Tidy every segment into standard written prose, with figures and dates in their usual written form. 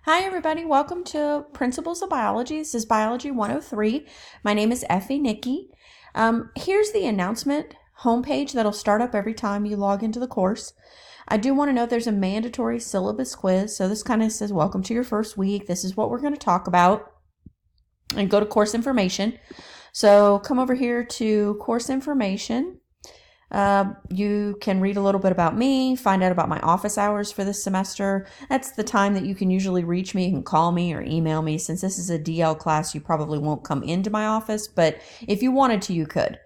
Hi, everybody. Welcome to Principles of Biology. This is Biology 103. My name is Effie Nikki. Here's the announcement homepage that'll start up every time you log into the course. I do want to note there's a mandatory syllabus quiz. So this kind of says, welcome to your first week. This is what we're going to talk about. And go to course information. So come over here to course information. You can read a little bit about me, find out about my office hours for this semester. That's the time that you can usually reach me. You can call me or email me. Since this is a DL class, you probably won't come into my office, but if you wanted to, you could.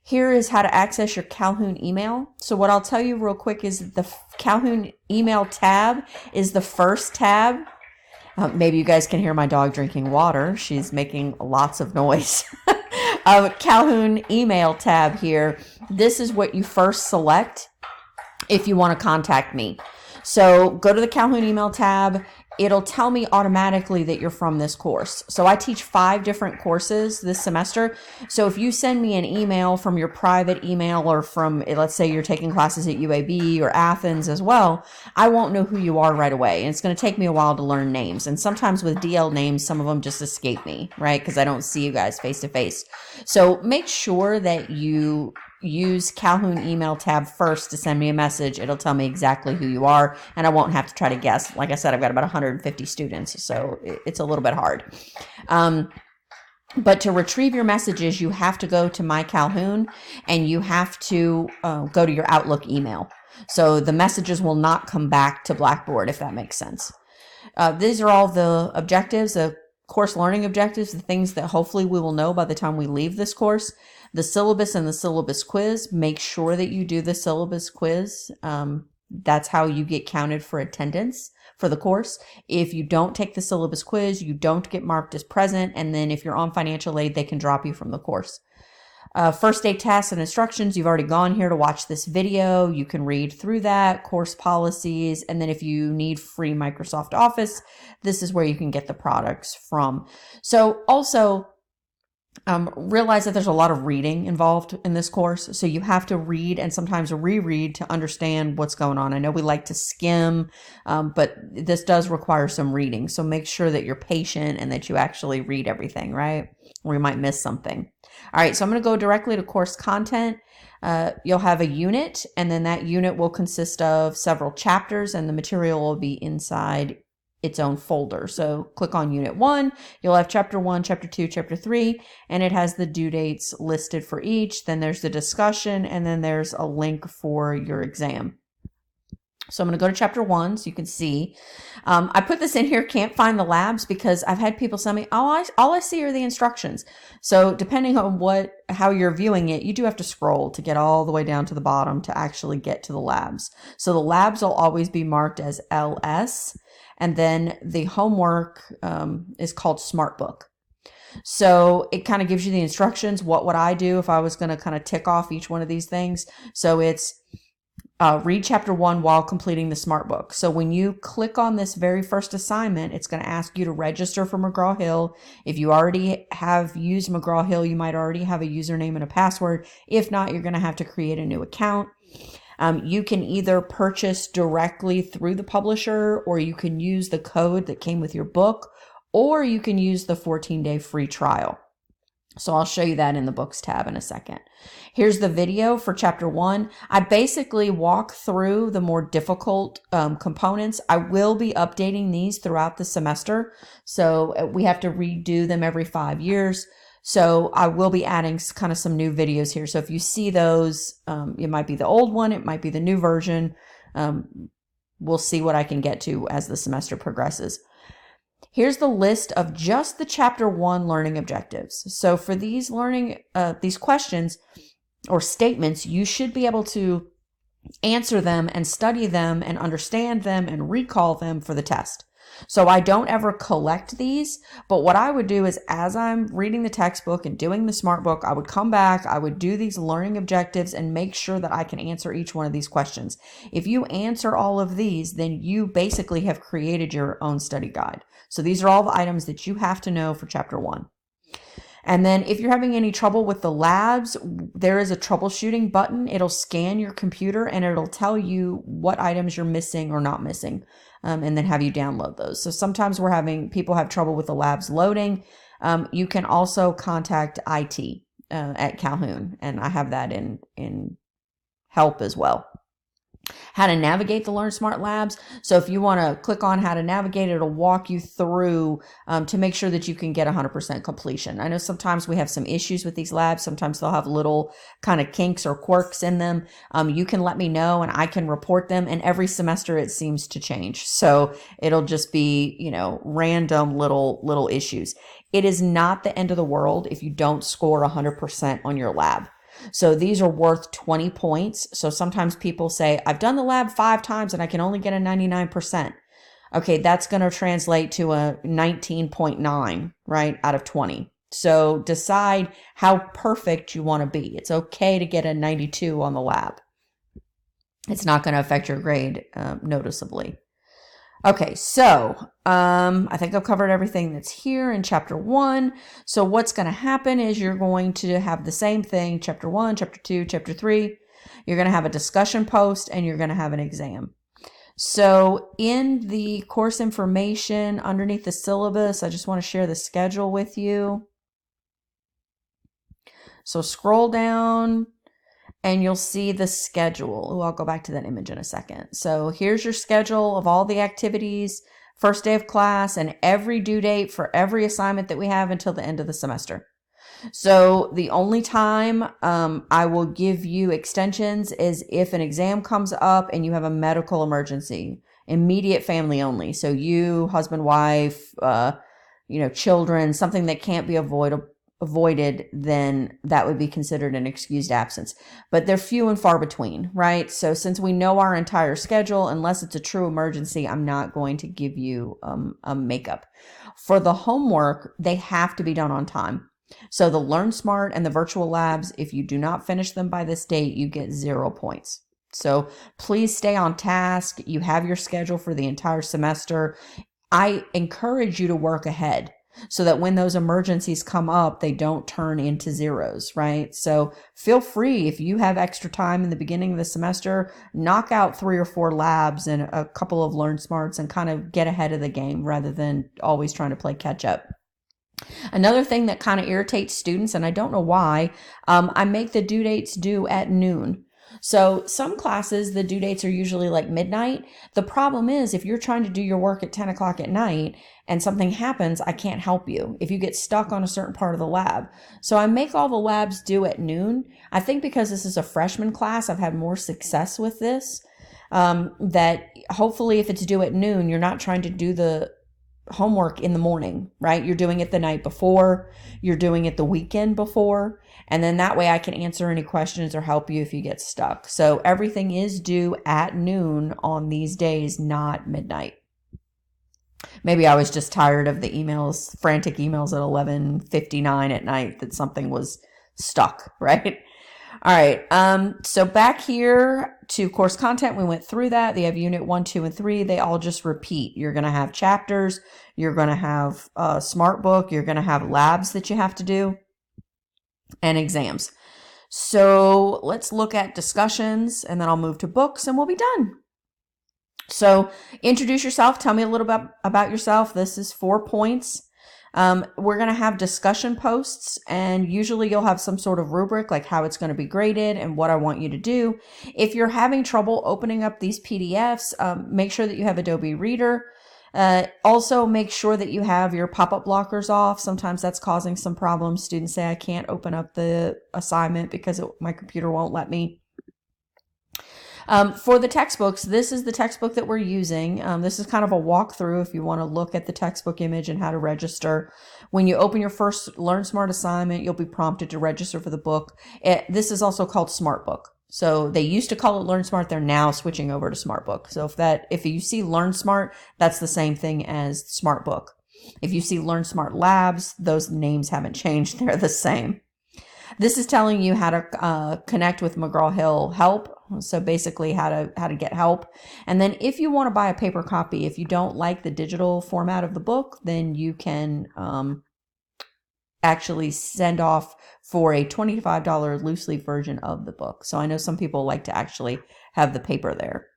Here is how to access your Calhoun email. So what I'll tell you real quick is the Calhoun email tab is the first tab. Maybe you guys can hear my dog drinking water. She's making lots of noise. Calhoun email tab here. This is what you first select if you want to contact me. So go to the Calhoun email tab. It'll tell me automatically that you're from this course. So I teach 5 different courses this semester. So if you send me an email from your private email or from, let's say you're taking classes at UAB or Athens as well, I won't know who you are right away. And it's going to take me a while to learn names. And sometimes with DL names, some of them just escape me, right? Because I don't see you guys face to face. So make sure that you use Calhoun email tab first to send me a message. It'll tell me exactly who you are, and I won't have to try to guess. Like I said, I've got about 150 students, so it's a little bit hard. But to retrieve your messages, you have to go to My Calhoun, and you have to go to your Outlook email. So the messages will not come back to Blackboard, if that makes sense. These are all the objectives, the course learning objectives, the things that hopefully we will know by the time we leave this course. The syllabus and the syllabus quiz, make sure that you do the syllabus quiz. That's how you get counted for attendance for the course. If you don't take the syllabus quiz, you don't get marked as present. And then if you're on financial aid, they can drop you from the course. First day tasks and instructions, you've already gone here to watch this video. You can read through that, course policies, and then if you need free Microsoft Office, this is where you can get the products from. So also, realize that there's a lot of reading involved in this course. So you have to read and sometimes reread to understand what's going on. I know we like to skim, but this does require some reading. So make sure that you're patient and that you actually read everything, right? Or you might miss something. All right, so I'm going to go directly to course content. You'll have a unit, and then that unit will consist of several chapters, and the material will be inside its own folder. So click on Unit 1, you'll have Chapter 1, Chapter 2, Chapter 3, and it has the due dates listed for each. Then there's the discussion, and then there's a link for your exam. So I'm going to go to Chapter 1 so you can see. I put this in here, can't find the labs, because I've had people send me, all I see are the instructions. So depending on how you're viewing it, you do have to scroll to get all the way down to the bottom to actually get to the labs. So the labs will always be marked as LS. And then the homework is called Smart Book. So it kind of gives you the instructions. What would I do if I was going to kind of tick off each one of these things? So it's read Chapter 1 while completing the Smart Book. So when you click on this very first assignment, it's going to ask you to register for Mcgraw-Hill. If you already have used Mcgraw-Hill, you might already have a username and a password. If not, you're going to have to create a new account. You can either purchase directly through the publisher, or you can use the code that came with your book, or you can use the 14-day free trial. So I'll show you that in the books tab in a second. Here's the video for Chapter 1. I basically walk through the more difficult components. I will be updating these throughout the semester. So we have to redo them every 5 years. So I will be adding kind of some new videos here. So if you see those, it might be the old one, it might be the new version. We'll see what I can get to as the semester progresses. Here's the list of just the Chapter 1 learning objectives. So for these these questions or statements, you should be able to answer them and study them and understand them and recall them for the test. So I don't ever collect these, but what I would do is, as I'm reading the textbook and doing the Smart Book, I would come back, I would do these learning objectives and make sure that I can answer each one of these questions. If you answer all of these, then you basically have created your own study guide. So these are all the items that you have to know for Chapter 1. And then if you're having any trouble with the labs, there is a troubleshooting button. It'll scan your computer and it'll tell you what items you're missing or not missing. and then have you download those. So sometimes people have trouble with the labs loading. You can also contact IT at Calhoun, and I have that in help as well. How to navigate the Learnsmart labs. So if you want to click on how to navigate, it'll walk you through to make sure that you can get 100% completion. I know sometimes we have some issues with these labs. Sometimes they'll have little kind of kinks or quirks in them. You can let me know and I can report them. And every semester it seems to change. So it'll just be, random little issues. It is not the end of the world if you don't score 100% on your lab. So these are worth 20 points. So sometimes people say, I've done the lab 5 times and I can only get a 99%. Okay, that's going to translate to a 19.9, right, out of 20. So decide how perfect you want to be. It's okay to get a 92 on the lab. It's not going to affect your grade noticeably. Okay, so I think I've covered everything that's here in chapter 1. So what's going to happen is you're going to have the same thing, chapter 1, chapter 2, chapter 3. You're going to have a discussion post and you're going to have an exam. So in the course information underneath the syllabus, I just want to share the schedule with you. So scroll down and you'll see the schedule. Oh, I'll go back to that image in a second. So here's your schedule of all the activities, first day of class, and every due date for every assignment that we have until the end of the semester. So the only time I will give you extensions is if an exam comes up and you have a medical emergency, immediate family only. So you, husband, wife, children, something that can't be avoided, then that would be considered an excused absence. But they're few and far between, right? So since we know our entire schedule, unless it's a true emergency, I'm not going to give you a makeup. For the homework, they have to be done on time. So the Learnsmart and the virtual labs, if you do not finish them by this date, you get 0 points. So please stay on task. You have your schedule for the entire semester. I encourage you to work ahead, so that when those emergencies come up, they don't turn into zeros, right? So feel free, if you have extra time in the beginning of the semester, knock out 3 or 4 labs and a couple of Learnsmarts and kind of get ahead of the game rather than always trying to play catch up. Another thing that kind of irritates students, and I don't know why, I make the due dates due at noon. So some classes, the due dates are usually like midnight. The problem is if you're trying to do your work at 10 o'clock at night and something happens, I can't help you if you get stuck on a certain part of the lab. So I make all the labs due at noon. I think because this is a freshman class, I've had more success with this, that hopefully if it's due at noon, you're not trying to do the homework in the morning, right? You're doing it the night before, you're doing it the weekend before, and then that way I can answer any questions or help you if you get stuck. So everything is due at noon on these days, not midnight. Maybe I was just tired of the emails, frantic emails at 11:59 at night that something was stuck, right? All right. So back here to course content, we went through that. They have unit 1, 2, and 3. They all just repeat. You're going to have chapters. You're going to have a smart book. You're going to have labs that you have to do and exams. So let's look at discussions and then I'll move to books and we'll be done. So introduce yourself. Tell me a little bit about yourself. This is 4 points. We're going to have discussion posts and usually you'll have some sort of rubric like how it's going to be graded and what I want you to do. If you're having trouble opening up these PDFs, make sure that you have Adobe Reader. Also make sure that you have your pop-up blockers off. Sometimes that's causing some problems. Students say, I can't open up the assignment because my computer won't let me. For the textbooks, this is the textbook that we're using. This is kind of a walkthrough if you want to look at the textbook image and how to register. When you open your first Learnsmart assignment, you'll be prompted to register for the book. This is also called Smart Book. So they used to call it Learnsmart. They're now switching over to Smart Book. So if you see Learnsmart, that's the same thing as Smart Book. If you see Learnsmart Labs, those names haven't changed. They're the same. This is telling you how to connect with Mcgraw-Hill help. So basically how to get help. And then if you want to buy a paper copy, if you don't like the digital format of the book, then you can actually send off for a $25 loose leaf version of the book. So I know some people like to actually have the paper there.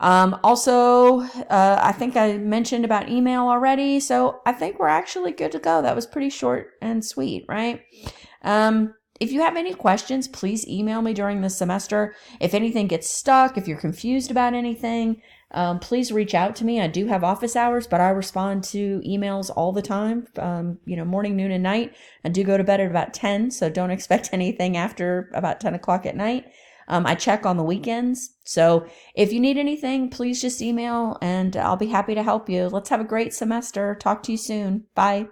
Also, I think I mentioned about email already, so I think we're actually good to go. That was pretty short and sweet, right? If you have any questions, please email me during the semester. If anything gets stuck, if you're confused about anything, please reach out to me. I do have office hours, but I respond to emails all the time, morning, noon, and night. I do go to bed at about 10, so don't expect anything after about 10 o'clock at night. I check on the weekends. So if you need anything, please just email and I'll be happy to help you. Let's have a great semester. Talk to you soon. Bye.